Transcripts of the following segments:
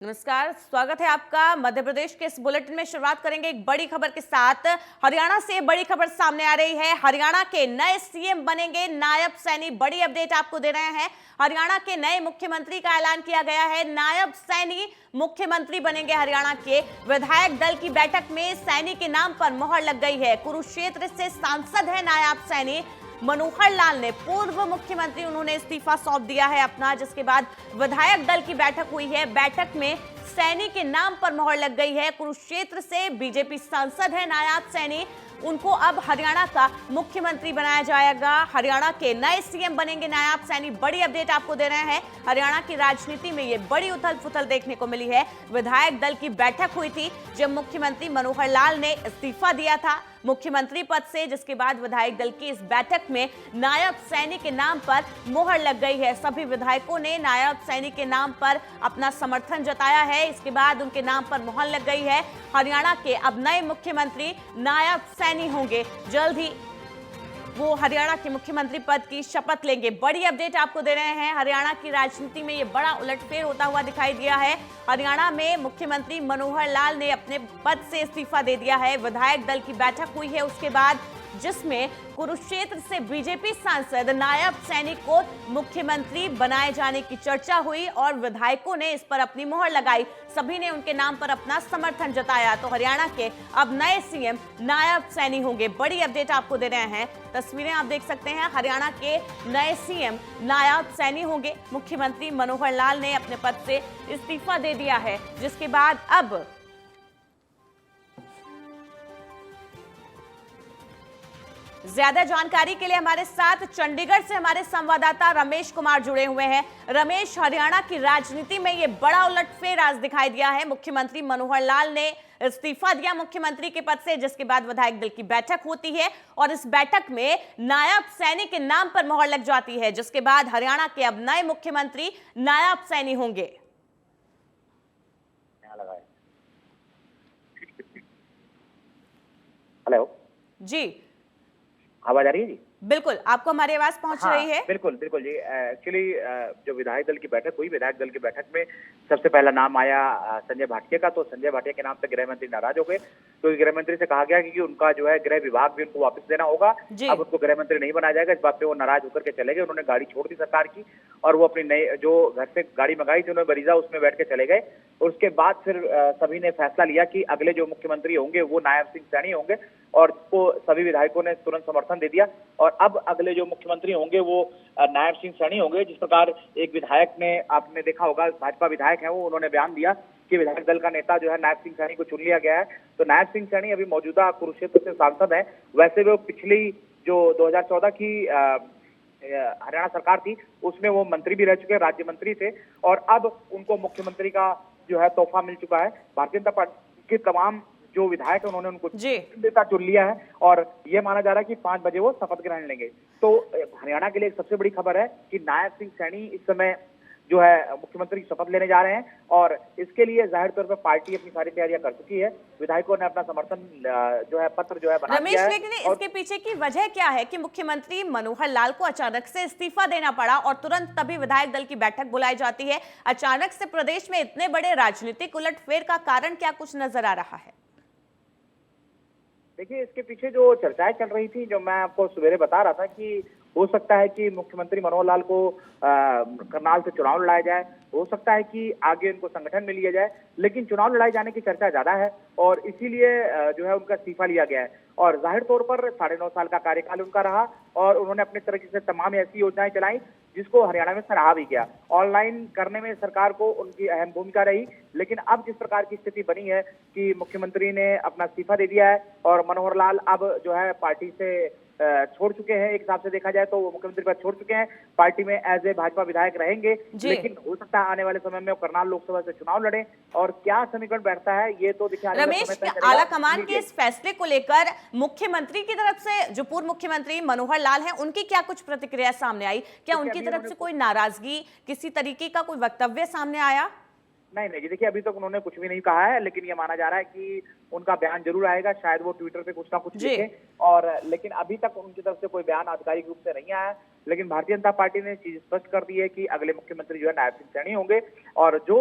नमस्कार, स्वागत है आपका। मध्य प्रदेश के इस बुलेटिन में शुरुआत करेंगे एक बड़ी खबर के साथ। हरियाणा से बड़ी खबर सामने आ रही है। हरियाणा के नए सीएम बनेंगे नायब सैनी। बड़ी अपडेट आपको दे रहे हैं। हरियाणा के नए मुख्यमंत्री का ऐलान किया गया है। नायब सैनी मुख्यमंत्री बनेंगे। हरियाणा के विधायक दल की बैठक में सैनी के नाम पर मोहर लग गई है। कुरुक्षेत्र से सांसद है नायब सैनी। मनोहर लाल ने पूर्व मुख्यमंत्री, उन्होंने इस्तीफा सौंप दिया है अपना, जिसके बाद विधायक दल की बैठक हुई है। बैठक में सैनी के नाम पर मोहर लग गई है। कुरुक्षेत्र से बीजेपी सांसद है नायब सैनी, उनको अब हरियाणा का मुख्यमंत्री बनाया जाएगा। हरियाणा के नए सीएम बनेंगे नायब सैनी। बड़ी अपडेट आपको दे रहे हैं। हरियाणा की राजनीति में ये बड़ी उथल पुथल देखने को मिली है। विधायक दल की बैठक हुई थी जब मुख्यमंत्री मनोहर लाल ने इस्तीफा दिया था मुख्यमंत्री पद से, जिसके बाद विधायक दल की इस बैठक में नायब सैनी के नाम पर मोहर लग गई है। सभी विधायकों ने नायब सैनी के नाम पर अपना समर्थन जताया है। इसके बाद उनके नाम पर मोहर लग गई है। हरियाणा के अब नए मुख्यमंत्री नायब सैनी होंगे। जल्द ही वो हरियाणा के मुख्यमंत्री पद की शपथ लेंगे। बड़ी अपडेट आपको दे रहे हैं। हरियाणा की राजनीति में ये बड़ा उलटफेर होता हुआ दिखाई दिया है। हरियाणा में मुख्यमंत्री मनोहर लाल ने अपने पद से इस्तीफा दे दिया है। विधायक दल की बैठक हुई है उसके बाद, जिसमें कुरुक्षेत्र से बीजेपी सांसद नायब सैनी को मुख्यमंत्री बनाए जाने की चर्चा हुई और विधायकों ने इस पर अपनी मोहर लगाई। सभी ने उनके नाम पर अपना समर्थन जताया। तो हरियाणा के अब नए सीएम नायब सैनी होंगे। बड़ी अपडेट आपको दे रहे हैं। तस्वीरें आप देख सकते हैं। हरियाणा के नए सीएम नायब सैनी होंगे। मुख्यमंत्री मनोहर लाल ने अपने पद से इस्तीफा दे दिया है, जिसके बाद अब ज्यादा जानकारी के लिए हमारे साथ चंडीगढ़ से हमारे संवाददाता रमेश कुमार जुड़े हुए हैं। रमेश, हरियाणा की राजनीति में ये बड़ा उलटफेर आज दिखाई दिया है। मुख्यमंत्री मनोहर लाल ने इस्तीफा दिया मुख्यमंत्री के पद से, जिसके बाद विधायक दल की बैठक होती है और इस बैठक में नायब सैनी के नाम पर मोहर लग जाती है, जिसके बाद हरियाणा के अब नए मुख्यमंत्री नायब सैनी होंगे। हेलो जी, आवाज आ रही है जी? बिल्कुल, आपको हमारी आवाज पहुंच रही है। बिल्कुल बिल्कुल जी। एक्चुअली जो विधायक दल की बैठक हुई, विधायक दल की बैठक में सबसे पहला नाम आया संजय भाटिया का। तो संजय भाटिया के नाम पे गृह मंत्री नाराज हो गए। तो गृह मंत्री से कहा गया कि उनका जो है गृह विभाग भी उनको वापस देना होगा। अब उनको गृह मंत्री नहीं बनाया जाएगा। इस बात पे वो नाराज होकर के चले गए। उन्होंने गाड़ी छोड़ दी सरकार की और वो अपनी नई जो घर से गाड़ी मंगाई थी, उन्होंने बरीजा, उसमें बैठ के चले गए। उसके बाद फिर सभी ने फैसला लिया कि अगले जो मुख्यमंत्री होंगे वो नायब सिंह सैनी होंगे और उसको सभी विधायकों ने तुरंत समर्थन दे दिया। और अब अगले जो मुख्यमंत्री होंगे वो नायब सिंह सैनी होंगे। जिस प्रकार एक विधायक ने, आपने देखा होगा, भाजपा विधायक है वो, उन्होंने बयान दिया कि विधायक दल का नेता जो है नायब सिंह सैनी को चुन लिया गया है। तो नायब सिंह सैनी अभी मौजूदा कुरुक्षेत्र से सांसद है। वैसे वो पिछली जो 2014 की हरियाणा सरकार थी उसमें वो मंत्री भी रह चुके, राज्य मंत्री थे। और अब उनको मुख्यमंत्री का जो है तोहफा मिल चुका है। भारतीय जनता पार्टी के तमाम जो विधायक है उन्होंने उनको नेता चुन लिया है और ये माना जा रहा है कि 5 बजे वो शपथ ग्रहण लेंगे। तो हरियाणा के लिए एक सबसे बड़ी खबर है कि नायब सिंह सैनी इस समय जो है मुख्यमंत्री की शपथ लेने जा रहे हैं और इसके लिए जाहिर तौर पर पार्टी अपनी सारी तैयारियां कर चुकी है। विधायकों ने अपना समर्थन जो है पत्र जो है बना दिया है। रमेश, लेकिन इसके पीछे की वजह क्या है कि मुख्यमंत्री मनोहर लाल को अचानक से इस्तीफा देना पड़ा और तुरंत तभी विधायक दल की बैठक बुलाई जाती है? अचानक से प्रदेश में इतने बड़े राजनीतिक उलटफेर का कारण क्या कुछ नजर आ रहा है? देखिए, इसके पीछे जो चर्चाएं चल रही थी, जो मैं आपको सवेरे बता रहा था कि हो सकता है कि मुख्यमंत्री मनोहर लाल को करनाल से चुनाव लड़ाया जाए, हो सकता है कि आगे उनको संगठन में लिया जाए, लेकिन चुनाव लड़ाए जाने की चर्चा ज्यादा है और इसीलिए जो है उनका इस्तीफा लिया गया है। और जाहिर तौर पर 9.5 साल का कार्यकाल उनका रहा और उन्होंने अपने तरीके से तमाम ऐसी योजनाएं चलाई जिसको हरियाणा में सराहा भी गया। ऑनलाइन करने में सरकार को उनकी अहम भूमिका रही, लेकिन अब जिस प्रकार की स्थिति बनी है कि मुख्यमंत्री ने अपना इस्तीफा दे दिया है और मनोहर लाल अब जो है पार्टी से छोड़ चुके हैं। एक हिसाब से देखा जाए तो वो मुख्यमंत्री पद छोड़ चुके हैं, पार्टी में एज ए भाजपा विधायक रहेंगे, लेकिन हो सकता है आने वाले समय में वो करनाल लोकसभा से चुनाव लड़े और क्या समीकरण बैठता है ये तो देखिए रमेश, आला कमान के इस फैसले को लेकर मुख्यमंत्री की तरफ से, जो पूर्व मुख्यमंत्री मनोहर लाल हैं, उनकी क्या कुछ प्रतिक्रिया सामने आई? क्या उनकी तरफ से कोई नाराजगी, किसी तरीके का कोई वक्तव्य सामने आया? नहीं नहीं जी, देखिए अभी तक उन्होंने कुछ भी नहीं कहा है, लेकिन ये माना जा रहा है कि उनका बयान जरूर आएगा, शायद वो ट्विटर पे कुछ ना कुछ लिखे। और लेकिन अभी तक उनकी तरफ से कोई बयान आधिकारिक रूप से नहीं आया है। लेकिन भारतीय जनता पार्टी ने चीज स्पष्ट कर दी है कि अगले मुख्यमंत्री जो है नायब सिंह सैनी होंगे, और जो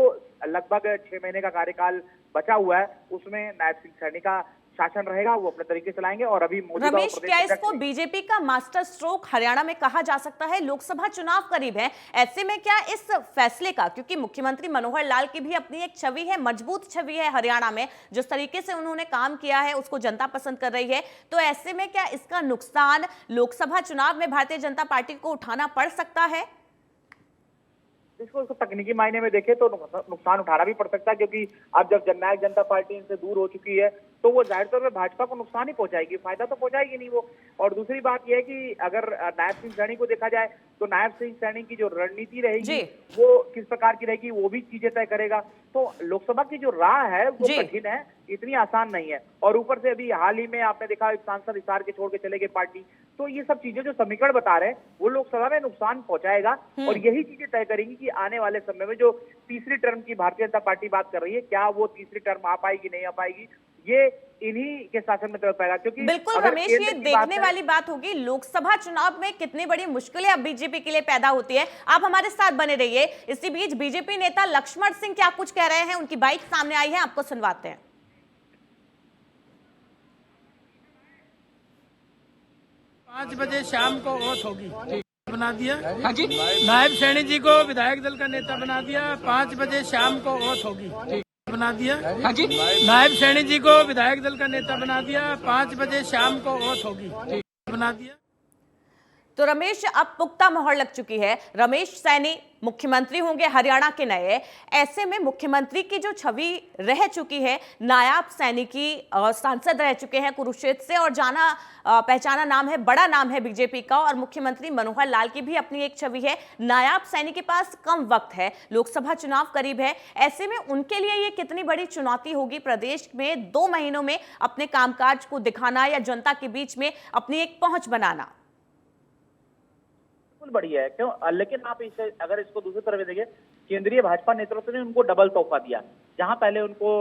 लगभग 6 महीने का कार्यकाल बचा हुआ है उसमें नायब सिंह सैनी का शासन रहेगा, वो अपने तरीके से लाएंगे। और अभी रमेश, क्या इसको बीजेपी का मास्टर स्ट्रोक हरियाणा में कहा जा सकता है? लोकसभा चुनाव करीब है, ऐसे में क्या इस फैसले का, क्योंकि मुख्यमंत्री मनोहर लाल की भी अपनी एक छवि है, मजबूत छवि है हरियाणा में, जिस तरीके से उन्होंने काम किया है उसको जनता पसंद कर रही है, तो ऐसे में क्या इसका नुकसान लोकसभा चुनाव में भारतीय जनता पार्टी को उठाना पड़ सकता है? इसको तकनीकी मायने में देखें तो नुकसान उठाना भी पड़ सकता है, क्योंकि अब जब जननायक जनता पार्टी इनसे दूर हो चुकी है तो वो जाहिर तौर पर भाजपा को नुकसान ही पहुंचाएगी, फायदा तो पहुंचाएगी नहीं वो। और दूसरी बात यह है कि अगर नायब सिंह सैनी को देखा जाए तो नायब सिंह सैनी की जो रणनीति रहेगी वो किस प्रकार की रहेगी वो भी चीजें तय करेगा। तो लोकसभा की जो राह है वो कठिन है, इतनी आसान नहीं है। और ऊपर से अभी हाल ही में आपने देखा एक सांसद हिसार के छोड़ के चले गए पार्टी, तो ये सब चीजें जो समीकरण बता रहे हैं वो लोकसभा में नुकसान पहुंचाएगा। और यही चीजें तय करेंगी कि आने वाले समय में जो तीसरी टर्म की भारतीय जनता पार्टी बात कर रही है, क्या वो तीसरी टर्म आ पाएगी नहीं आ पाएगी, ये इन्हीं के शासन में तय पाएगा। क्योंकि बिल्कुल रमेश, ये देखने वाली बात होगी लोकसभा चुनाव में कितनी बड़ी मुश्किलें अब बीजेपी के लिए पैदा होती है। आप हमारे साथ बने रहिए। इसी बीच बीजेपी नेता लक्ष्मण सिंह क्या कुछ कह रहे हैं, उनकी बाइट सामने आई है, आपको सुनवाते हैं। 5 बजे शाम को ओथ होगी, बना दिया। हाँ जी, नायब सैनी जी को विधायक दल का नेता बना दिया। 5 बजे शाम को ओथ होगी, बना दिया। हाँ जी, नायब सैनी जी को विधायक दल का नेता बना दिया। 5 बजे शाम को ओथ होगी, बना दिया। तो रमेश, अब पुख्ता मोहर लग चुकी है, रमेश सैनी मुख्यमंत्री होंगे हरियाणा के नए। ऐसे में मुख्यमंत्री की जो छवि रह चुकी है, नायब सैनी की सांसद रह चुके हैं कुरुक्षेत्र से, और जाना पहचाना नाम है, बड़ा नाम है बीजेपी का, और मुख्यमंत्री मनोहर लाल की भी अपनी एक छवि है। नायब सैनी के पास कम वक्त है, लोकसभा चुनाव करीब है, ऐसे में उनके लिए ये कितनी बड़ी चुनौती होगी प्रदेश में 2 महीनों में अपने कामकाज को दिखाना या जनता के बीच में अपनी एक पहुंच बनाना? बिल्कुल बढ़िया है, क्यों? लेकिन आप इसे अगर इसको दूसरी तरफ देखें, केंद्रीय भाजपा नेतृत्व ने उनको डबल तोहफा दिया। जहां पहले उनको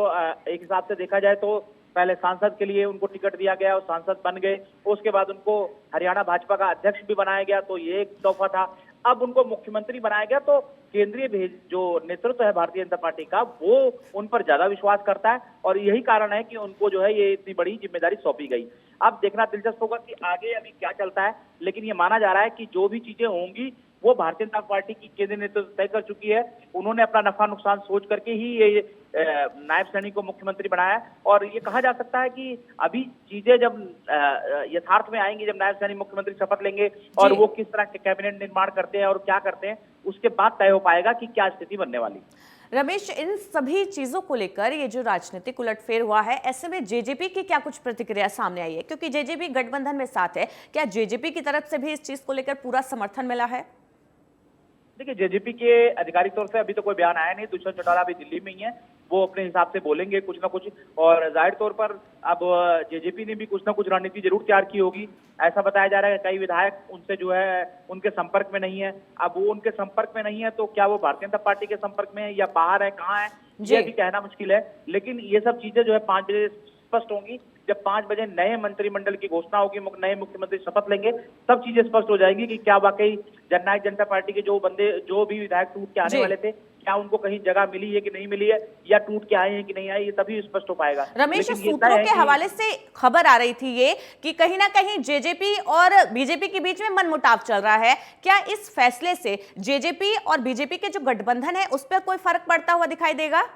एक हिसाब से देखा जाए तो पहले सांसद के लिए उनको टिकट दिया गया और सांसद बन गए, उसके बाद उनको हरियाणा भाजपा का अध्यक्ष भी बनाया गया, तो ये एक तोहफा था। अब उनको मुख्यमंत्री बनाया गया, तो केंद्रीय जो नेतृत्व है भारतीय जनता पार्टी का वो उन पर ज्यादा विश्वास करता है, और यही कारण है कि उनको जो है ये इतनी बड़ी जिम्मेदारी सौंपी गई। अब देखना दिलचस्प होगा कि आगे अभी क्या चलता है, लेकिन ये माना जा रहा है कि जो भी चीजें होंगी वो भारतीय जनता पार्टी की केंद्रीय नेतृत्व तय कर चुकी है। उन्होंने अपना नफा नुकसान सोच करके ही ये नायब सैनी को मुख्यमंत्री बनाया है। और ये कहा जा सकता है कि अभी चीजें जब यथार्थ में आएंगी, जब नायब सैनी मुख्यमंत्री शपथ लेंगे और वो किस तरह के कैबिनेट निर्माण करते हैं और क्या करते हैं, उसके बाद तय हो पाएगा कि क्या स्थिति बनने वाली। रमेश, इन सभी चीजों को लेकर ये जो राजनीतिक उलटफेर हुआ है, ऐसे में जेजेपी की क्या कुछ प्रतिक्रिया सामने आई है? क्योंकि जेजेपी गठबंधन में साथ है, क्या जेजेपी की तरफ से भी इस चीज को लेकर पूरा समर्थन मिला है? देखिए, जेजेपी के आधिकारिक तौर से अभी तो कोई बयान आया नहीं। दुष्यंत चौटाला अभी दिल्ली में ही है, वो अपने हिसाब से बोलेंगे कुछ ना कुछ, और जाहिर तौर पर अब जेजेपी ने भी कुछ ना कुछ रणनीति जरूर तैयार की होगी। ऐसा बताया जा रहा है कि कई विधायक उनसे जो है उनके संपर्क में नहीं है। अब वो उनके संपर्क में नहीं है तो क्या वो भारतीय जनता पार्टी के संपर्क में है या बाहर है, कहाँ है, ये भी कहना मुश्किल है। लेकिन ये सब चीजें जो है 5 बजे स्पष्ट होंगी। जब 5 बजे नए मंत्रिमंडल की घोषणा होगी, नए मुख्यमंत्री शपथ लेंगे, तब चीजें स्पष्ट हो जाएंगी कि क्या वाकई जननायक जनता पार्टी के जो भी विधायक टूट के आने वाले थे, क्या उनको कहीं जगह मिली है कि नहीं मिली है, या टूट के आए हैं कि नहीं आए, ये तभी स्पष्ट हो पाएगा। रमेश, सूत्रों के हवाले से खबर आ रही थी ये कि कहीं ना कहीं जेजेपी और बीजेपी के बीच में मनमुटाव चल रहा है। क्या इस फैसले से जेजेपी और बीजेपी के जो गठबंधन है उस पर कोई फर्क पड़ता हुआ दिखाई देगा?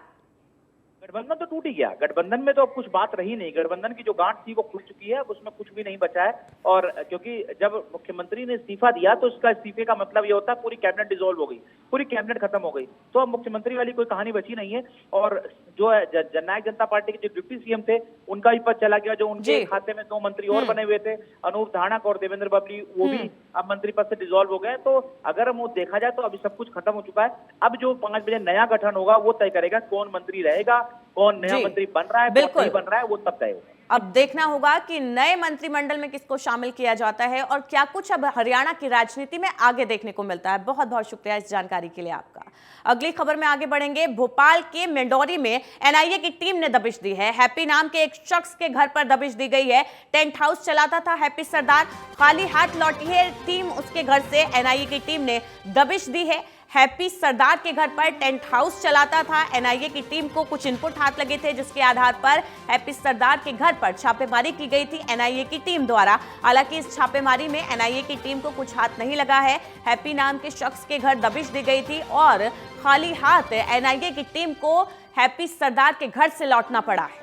गठबंधन तो टूट ही गया, गठबंधन में तो अब कुछ बात रही नहीं। गठबंधन की जो गांठ थी वो खुल चुकी है, अब उसमें कुछ भी नहीं बचा है। और क्योंकि जब मुख्यमंत्री ने इस्तीफा दिया तो इसका इस्तीफे का मतलब ये होता है पूरी कैबिनेट डिसॉल्व हो गई, पूरी कैबिनेट खत्म हो गई, तो अब मुख्यमंत्री वाली कोई कहानी बची नहीं है। और जो है जननायक जनता पार्टी के जो डिप्टी सीएम थे उनका भी पद चला गया, जो उनके खाते में 2 मंत्री और बने हुए थे, अनूप धानक और देवेंद्र बबली, वो भी अब मंत्री पद से डिसॉल्व हो गए। तो अगर वो देखा जाए तो अभी सब कुछ खत्म हो चुका है। अब जो 5 बजे नया गठन होगा वो तय करेगा कौन मंत्री रहेगा, कौन नया जी, मंत्री बन रहा है, कौन बिल्कुल। नहीं बन रहा है, वो तब तय होगा। अब देखना होगा कि नए मंत्रिमंडल में किसको शामिल किया जाता है और क्या कुछ अब हरियाणा की राजनीति में आगे देखने को मिलता है। बहुत बहुत शुक्रिया इस जानकारी के लिए आपका। अगली खबर में आगे बढ़ेंगे। भोपाल के मेंडोरी में एनआईए की टीम ने दबिश दी है। हैप्पी नाम के एक शख्स के घर पर दबिश दी गई है। टेंट हाउस चलाता था हैप्पी सरदार, खाली हाथ लौटी है टीम उसके घर से। एनआईए की टीम ने दबिश दी है। हैप्पी सरदार के घर पर टेंट हाउस चलाता था। एनआईए की टीम को कुछ इनपुट हाथ लगे थे जिसके आधार पर हैप्पी सरदार के घर पर छापेमारी की गई थी एनआईए की टीम द्वारा। हालांकि इस छापेमारी में एनआईए की टीम को कुछ हाथ नहीं लगा है। हैप्पी नाम के शख्स के घर दबिश दी गई थी और खाली हाथ एनआईए की टीम को हैप्पी सरदार के घर से लौटना पड़ा है।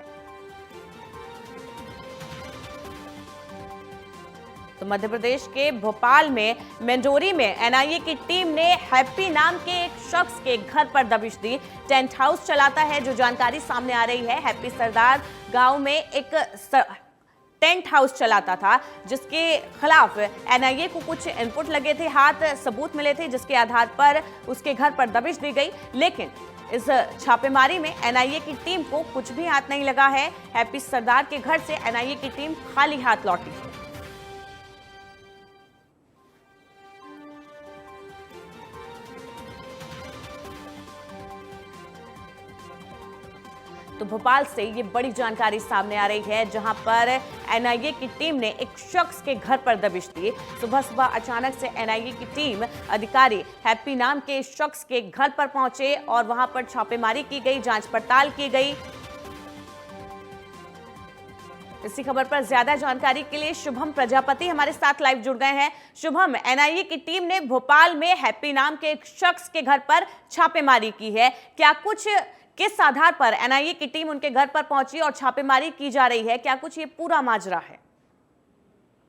तो मध्य प्रदेश के भोपाल में मेंडोरी में एनआईए की टीम ने हैप्पी नाम के एक शख्स के घर पर दबिश दी। टेंट हाउस चलाता है, जो जानकारी सामने आ रही है। हैप्पी सरदार गांव में एक टेंट हाउस चलाता था जिसके खिलाफ एनआईए को कुछ इनपुट लगे थे, हाथ सबूत मिले थे जिसके आधार पर उसके घर पर दबिश दी गई। लेकिन इस छापेमारी में एनआईए की टीम को कुछ भी हाथ नहीं लगा है। हैप्पी सरदार के घर से एनआईए की टीम खाली हाथ लौटी है। तो भोपाल से ये बड़ी जानकारी सामने आ रही है जहां पर एनआईए की टीम ने एक शख्स के घर पर दबिश दी। सुबह सुबह अचानक से एनआईए की टीम अधिकारी हैप्पी नाम के शख्स के घर पर पहुंचे और वहां पर छापेमारी की गई, जांच पड़ताल की गई। इसी खबर पर ज्यादा जानकारी के लिए शुभम प्रजापति हमारे साथ लाइव जुड़ गए हैं। शुभम, एनआईए की टीम ने भोपाल में हैप्पी नाम के एक शख्स के घर पर छापेमारी की है। क्या कुछ, किस आधार पर एनआईए की टीम उनके घर पर पहुंची और छापेमारी की जा रही है, क्या कुछ ये पूरा माजरा है?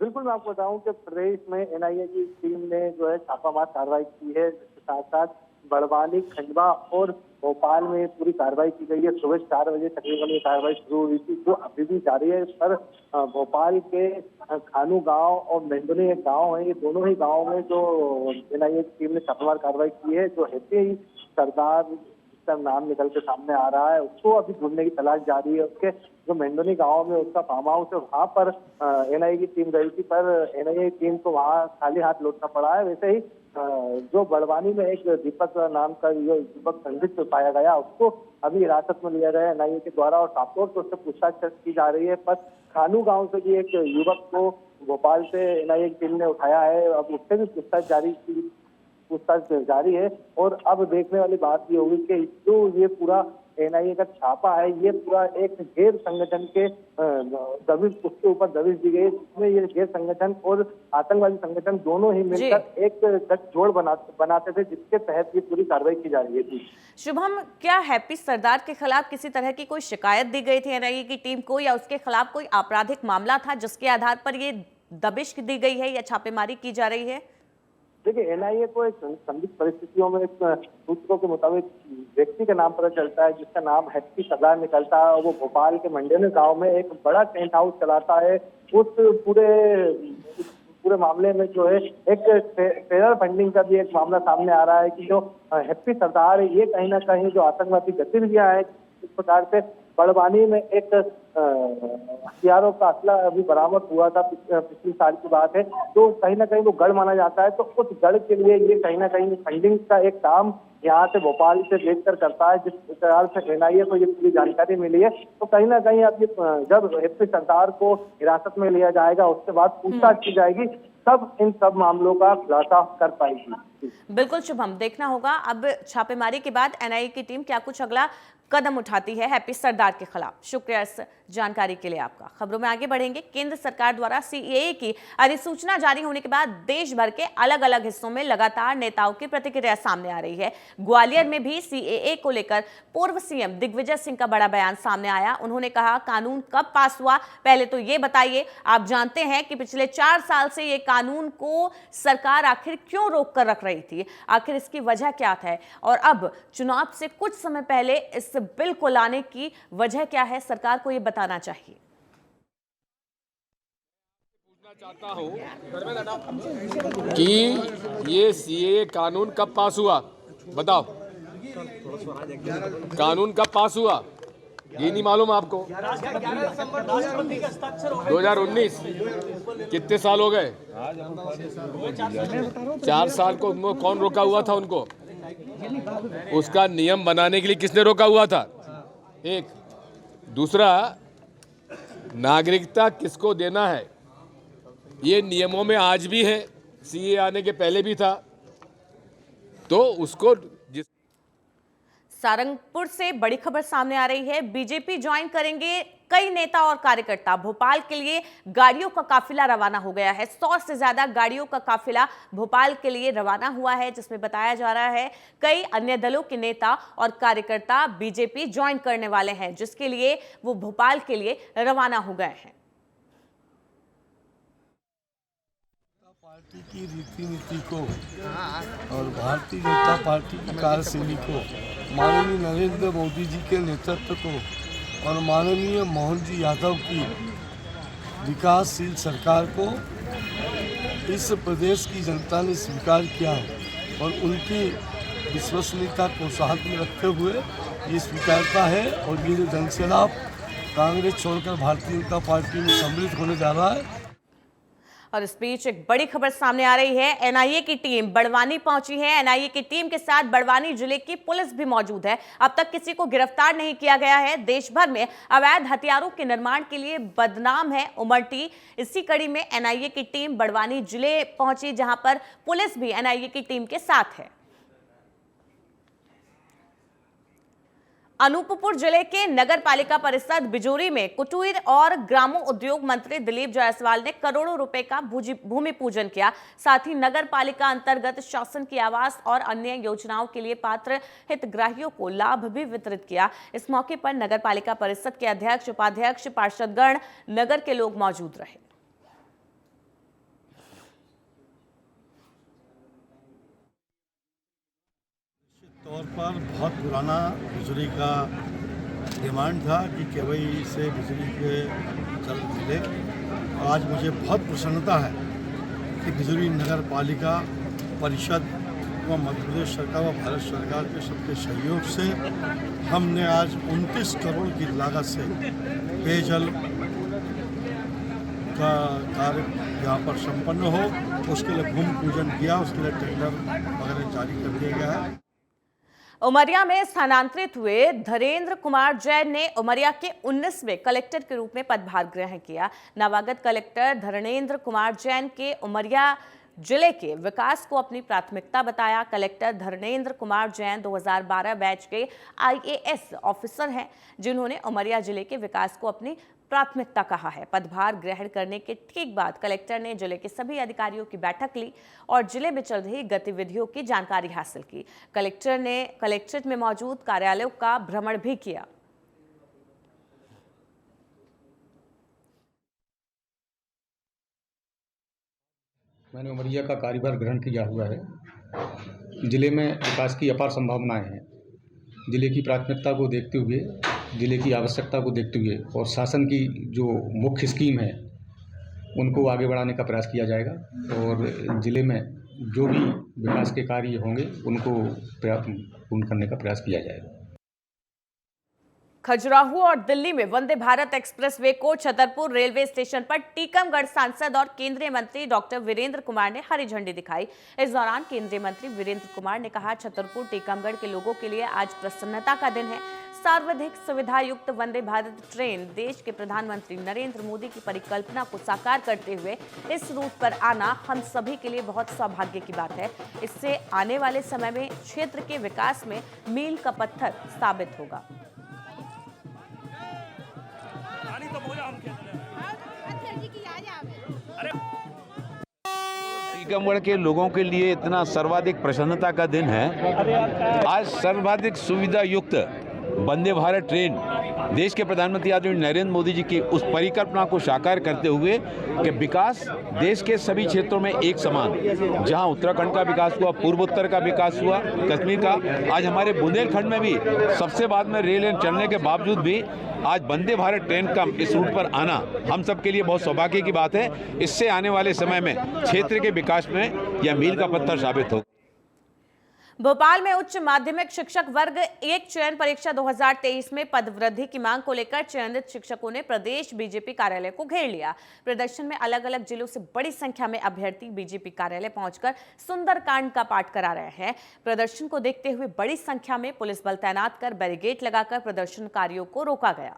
बिल्कुल, मैं आपको बताऊं कि प्रदेश में एनआईए की टीम ने जो है छापामार कार्रवाई की है। इसके साथ साथ बड़वानी, खंडवा और भोपाल में पूरी कार्रवाई की गई है। सुबह 4 बजे तकरीबन ये कार्रवाई शुरू हुई थी, जो अभी भी जारी है। पर भोपाल के खानू गांव और मेंडोरी एक गांव है, ये दोनों ही गांव में जो एनआईए की टीम ने छापामार कार्रवाई की है। जो हैप्पी सरदार नाम निकल के सामने आ रहा है, उसको अभी ढूंढने की तलाश जारी है। उसके जो मेंडोनी गांव में उसका फार्म हाउस है, वहां पर एनआईए की टीम गई थी, पर एनआईए की टीम को वहां खाली हाथ लौटना पड़ा है। वैसे ही जो बड़वानी में एक दीपक नाम का युवक संदिग्ध पाया गया, उसको अभी हिरासत में लिया गया एनआईए के द्वारा और ताबतौर से उससे पूछताछ की जा रही है। पर खानू गांव से भी एक युवक को भोपाल से एनआईए की टीम ने उठाया है। अब उससे भी पूछताछ जारी है। और अब देखने वाली बात ये होगी कि जो ये पूरा एनआईए का छापा है, ये पूरा एक गैर संगठन के दबिश, उसके ऊपर दबिश दी गई, जिसमें ये गैर संगठन और आतंकवादी संगठन दोनों ही मिलकर एक गठजोड़ बनाते थे, जिसके तहत ये पूरी कार्रवाई की जा रही थी। शुभम, क्या हैप्पी सरदार के खिलाफ किसी तरह की कोई शिकायत दी गई थी एनआईए की टीम को, या उसके खिलाफ कोई आपराधिक मामला था जिसके आधार पर ये दबिश दी गई है या छापेमारी की जा रही है? देखिए, एनआईए को एक संदिग्ध परिस्थितियों में सूत्रों के मुताबिक व्यक्ति का नाम पता चलता है जिसका नाम हैप्पी सरदार निकलता है और वो भोपाल के मंडेने गांव में एक बड़ा टेंट हाउस चलाता है। उस पूरे मामले में जो है एक टेरर फंडिंग का भी एक मामला सामने आ रहा है कि जो हैप्पी सरदार है, ये कहीं ना कहीं जो आतंकवादी गतिविधियां हैं, इस प्रकार से बड़वानी में एक हथियारों का असला अभी बरामद हुआ था, पिछले साल की बात है। तो कहीं ना कहीं वो गढ़ माना जाता है, तो उस गढ़ के लिए ये कहीं ना कहीं फंडिंग का एक काम यहाँ से भोपाल से देखकर करता है। जिस प्रकार से एनआईए को ये पूरी जानकारी मिली है, तो कहीं ना कहीं अब जब हैप्पी सरदार को हिरासत में लिया जाएगा, उसके बाद पूछताछ की जाएगी, तब इन सब मामलों का खुलासा कर पाएगी। बिल्कुल शुभम, देखना होगा अब छापेमारी के बाद एनआईए की टीम क्या कुछ अगला कदम उठाती है हैप्पी सरदार के खिलाफ। शुक्रिया इस जानकारी के लिए आपका। खबरों में आगे बढ़ेंगे। केंद्र सरकार द्वारा सीएए की अधिसूचना जारी होने के बाद देश भर के अलग अलग हिस्सों में लगातार नेताओं की प्रतिक्रिया सामने आ रही है। ग्वालियर में भी सीएए को लेकर पूर्व सीएम दिग्विजय सिंह का बड़ा बयान सामने आया। उन्होंने कहा, कानून कब पास हुआ, पहले तो ये बताइए। आप जानते हैं कि पिछले 4 साल से ये कानून को सरकार आखिर क्यों रोक कर रख रही थी, आखिर इसकी वजह क्या है, और अब चुनाव से कुछ समय पहले इस बिल को लाने की वजह क्या है, सरकार को यह बताना चाहिए। पूछना चाहता हूं कि ये सीएए कानून कब पास हुआ, बताओ। कानून कब पास हुआ? ये नहीं मालूम आपको? 2019 कितने साल हो गए? 4 साल को उनको कौन रोका हुआ था? उनको उसका नियम बनाने के लिए किसने रोका हुआ था? एक। दूसरा, नागरिकता किसको देना है ये नियमों में आज भी है, सीए आने के पहले भी था। तो उसको जिस सारंगपुर से बड़ी खबर सामने आ रही है। बीजेपी ज्वाइन करेंगे कई नेता और कार्यकर्ता। भोपाल के लिए गाड़ियों का काफिला रवाना हो गया है। 100 से ज्यादा गाड़ियों का काफिला भोपाल के लिए रवाना हुआ है, जिसमें बताया जा रहा है कई अन्य दलों के नेता और कार्यकर्ता बीजेपी ज्वाइन करने वाले हैं, जिसके लिए वो भोपाल के लिए रवाना हो गए हैं। पार्टी की रीति नीति को और भारतीय जनता पार्टी की कार्यशैली को, माननीय नरेंद्र मोदी जी के नेतृत्व को और माननीय मोहन जी यादव की विकासशील सरकार को इस प्रदेश की जनता ने स्वीकार किया और उनकी विश्वसनीयता को साथ में रखते हुए ये स्वीकारता है। और ये जो जनसैलाब कांग्रेस छोड़कर भारतीय जनता पार्टी में सम्मिलित होने जा रहा है। और इस बीच एक बड़ी खबर सामने आ रही है। एनआईए की टीम बड़वानी पहुंची है। एनआईए की टीम के साथ बड़वानी जिले की पुलिस भी मौजूद है। अब तक किसी को गिरफ्तार नहीं किया गया है। देश भर में अवैध हथियारों के निर्माण के लिए बदनाम है उमरटी। इसी कड़ी में एनआईए की टीम बड़वानी जिले पहुंची, जहां पर पुलिस भी एनआईए की टीम के साथ है। अनूपपुर जिले के नगर पालिका परिषद बिजूरी में कुटीर और ग्रामों उद्योग मंत्री दिलीप जायसवाल ने करोड़ों रुपए का भूमि पूजन किया। साथ ही नगर पालिका अंतर्गत शासन की आवास और अन्य योजनाओं के लिए पात्र हितग्राहियों को लाभ भी वितरित किया। इस मौके पर नगर पालिका परिषद के अध्यक्ष, उपाध्यक्ष, पार्षदगण, नगर के लोग मौजूद रहे। तौर पर बहुत पुराना बिजली का डिमांड था कि केवई से बिजली के जल मिले। आज मुझे बहुत प्रसन्नता है कि बिजली नगर पालिका परिषद व मध्य प्रदेश सरकार व भारत सरकार के सबके सहयोग से हमने आज 29 करोड़ की लागत से पेयजल का कार्य यहाँ पर संपन्न हो, उसके लिए भूमि पूजन किया, उसके लिए टेंडर वगैरह जारी कर दिया गया है। उमरिया में स्थानांतरित हुए धीरेन्द्र कुमार जैन ने उमरिया के 19वें कलेक्टर के रूप में पदभार ग्रहण किया। नवागत कलेक्टर धीरेन्द्र कुमार जैन के उमरिया जिले के विकास को अपनी प्राथमिकता बताया। कलेक्टर धीरेन्द्र कुमार जैन 2012 बैच के IAS ऑफिसर हैं, जिन्होंने उमरिया जिले के विकास को अपनी प्राथमिकता कहा है। पदभार ग्रहण करने के ठीक बाद कलेक्टर ने जिले के सभी अधिकारियों की बैठक ली और जिले में चल रही गतिविधियों की जानकारी हासिल की। कलेक्टर ने कलेक्ट्रेट में मौजूद कार्यालयों का भ्रमण भी किया। मैंने उमरिया का कार्यभार ग्रहण किया हुआ है। जिले में विकास की अपार संभावनाएं हैं। जिले की प्राथमिकता को देखते हुए, जिले की आवश्यकता को देखते हुए और शासन की जो मुख्य स्कीम है उनको आगे बढ़ाने का प्रयास किया जाएगा और जिले में जो भी विकास के कार्य होंगे उनको पूर्ण करने का प्रयास किया जाएगा। खजुराहो और दिल्ली में वंदे भारत एक्सप्रेसवे को छतरपुर रेलवे स्टेशन पर टीकमगढ़ सांसद और केंद्रीय मंत्री डॉक्टर वीरेंद्र कुमार ने हरी झंडी दिखाई। इस दौरान केंद्रीय मंत्री वीरेंद्र कुमार ने कहा, छतरपुर टीकमगढ़ के लोगों के लिए आज प्रसन्नता का दिन है। सर्वाधिक सुविधा युक्त वंदे भारत ट्रेन देश के प्रधानमंत्री नरेंद्र मोदी की परिकल्पना को साकार करते हुए इस रूट पर आना हम सभी के लिए बहुत सौभाग्य की बात है। इससे आने वाले समय में क्षेत्र के विकास में मील का पत्थर साबित होगा। टीकमगढ़ के लोगों के लिए इतना सर्वाधिक प्रसन्नता का दिन है। आज सर्वाधिक सुविधा युक्त वंदे भारत ट्रेन देश के प्रधानमंत्री आदरणीय नरेंद्र मोदी जी की उस परिकल्पना को साकार करते हुए कि विकास देश के सभी क्षेत्रों में एक समान, जहां उत्तराखंड का विकास हुआ, पूर्वोत्तर का विकास हुआ, कश्मीर का, आज हमारे बुंदेलखंड में भी सबसे बाद में रेल लाइन चलने के बावजूद भी आज वंदे भारत ट्रेन का इस रूट पर आना हम सब के लिए बहुत सौभाग्य की बात है। इससे आने वाले समय में क्षेत्र के विकास में यह मील का पत्थर साबित होगा। भोपाल में उच्च माध्यमिक शिक्षक वर्ग 1 चयन परीक्षा 2023 में पदवृद्धि की मांग को लेकर चयनित शिक्षकों ने प्रदेश बीजेपी कार्यालय को घेर लिया। प्रदर्शन में अलग अलग जिलों से बड़ी संख्या में अभ्यर्थी बीजेपी कार्यालय पहुंचकर सुंदरकांड का पाठ करा रहे हैं। प्रदर्शन को देखते हुए बड़ी संख्या में पुलिस बल तैनात कर बैरिकेड लगाकर प्रदर्शनकारियों को रोका गया।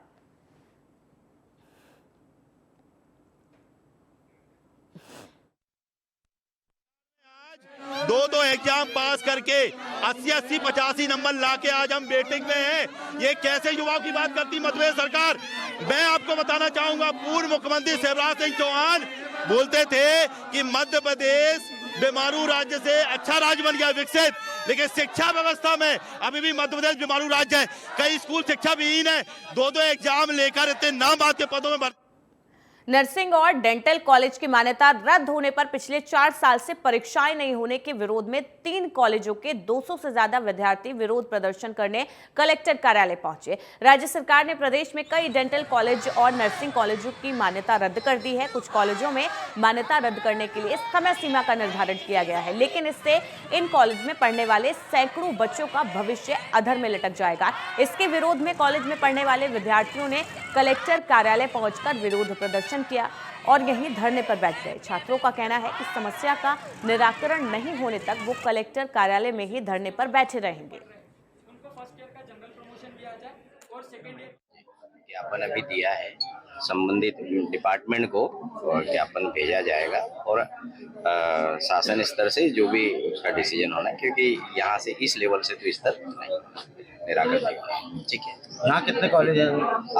दो एग्जाम पास करके 80, 85 नंबर लाके आज हम वेटिंग में हैं। ये कैसे युवाओं की बात करती मध्य प्रदेश सरकार। मैं आपको बताना चाहूंगा, पूर्व मुख्यमंत्री शिवराज सिंह चौहान बोलते थे कि मध्य प्रदेश बीमारू राज्य से अच्छा राज्य बन गया, विकसित, लेकिन शिक्षा व्यवस्था में अभी भी मध्य प्रदेश बीमारू राज्य है। कई स्कूल शिक्षा विहीन है। दो एग्जाम लेकर इतने नाम बात के पदों में नर्सिंग और डेंटल कॉलेज की मान्यता रद्द होने पर पिछले 4 साल से परीक्षाएं नहीं होने के विरोध में 3 कॉलेजों के 200 से ज्यादा विद्यार्थी विरोध प्रदर्शन करने कलेक्टर कार्यालय पहुंचे। राज्य सरकार ने प्रदेश में कई डेंटल कॉलेज और नर्सिंग कॉलेजों की मान्यता रद्द कर दी है। कुछ कॉलेजों में मान्यता रद्द करने के लिए समय सीमा का निर्धारण किया गया है, लेकिन इससे इन कॉलेज में पढ़ने वाले सैकड़ों बच्चों का भविष्य अधर में लटक जाएगा। इसके विरोध में कॉलेज में पढ़ने वाले विद्यार्थियों ने कलेक्टर कार्यालय पहुंचकर विरोध प्रदर्शन किया और यहीं धरने पर बैठ गए। छात्रों का कहना है कि समस्या का निराकरण नहीं होने तक वो कलेक्टर कार्यालय में ही धरने पर बैठे रहेंगे। ज्ञापन अभी दिया है, संबंधित डिपार्टमेंट को और ज्ञापन भेजा जाएगा और शासन स्तर से जो भी उसका डिसीजन होना है, क्योंकि यहाँ से इस लेवल से तो इस तक नहीं निराकरण नहीं होगा। ठीक है, यहाँ कितने कॉलेज हैं?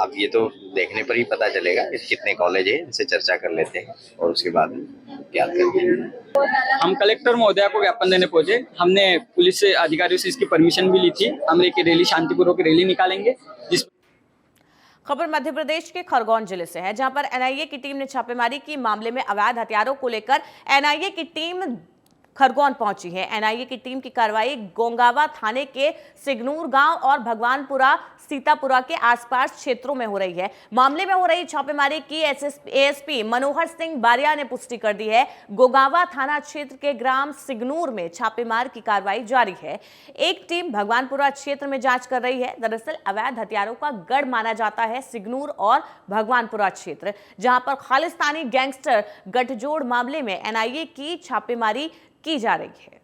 अब ये तो देखने पर ही पता चलेगा कि कितने कॉलेज है, इनसे चर्चा कर लेते हैं और उसके बाद ज्ञात करते हैं। हम कलेक्टर महोदया को ज्ञापन देने पहुंचे। हमने पुलिस से अधिकारियों से इसकी परमिशन भी ली थी। हम एक रैली, शांतिपूर्वक रैली निकालेंगे। खबर मध्य प्रदेश के खरगोन जिले से है, जहां पर एनआईए की टीम ने छापेमारी की। मामले में अवैध हथियारों को लेकर एनआईए की टीम खरगोन पहुंची है। एनआईए की टीम की कार्रवाई गोंगावा थाने के सिगनूर गांव और भगवानपुरा सीतापुरा के आसपास क्षेत्रों में हो रही है। मामले में हो रही छापेमारी की एएसपी मनोहर सिंह बारिया ने पुष्टि कर दी है। गोगावा थाना क्षेत्र के ग्राम सिगनूर में छापेमार की कार्रवाई जारी है। एक टीम भगवानपुरा क्षेत्र में जांच कर रही है। दरअसल अवैध हथियारों का गढ़ माना जाता है सिगनूर और भगवानपुरा क्षेत्र, जहां पर खालिस्तानी गैंगस्टर गठजोड़ मामले में एनआईए की छापेमारी की जा रही है।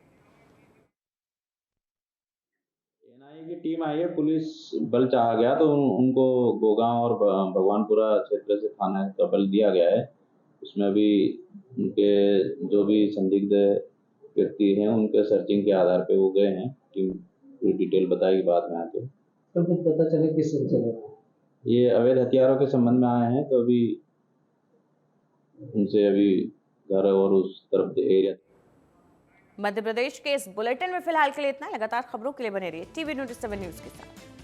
एनआईए की टीम आई है, पुलिस बल चाहा गया तो उनको गोगांव और भगवानपुरा क्षेत्र से थाना का बल दिया गया है। उसमें अभी उनके जो भी संदिग्ध व्यक्ति हैं उनके सर्चिंग के आधार पे वो गए हैं। टीम पूरी डिटेल बताएगी बाद में आके। तो कुछ पता चले किस चले? ये अवैध हथियारों के संबंध में आए हैं, तो अभी उनसे अभी घर और उस तरफ एरिया। मध्य प्रदेश के इस बुलेटिन में फिलहाल के लिए इतना। लगातार खबरों के लिए बने रहिए टीवी 27 न्यूज के साथ।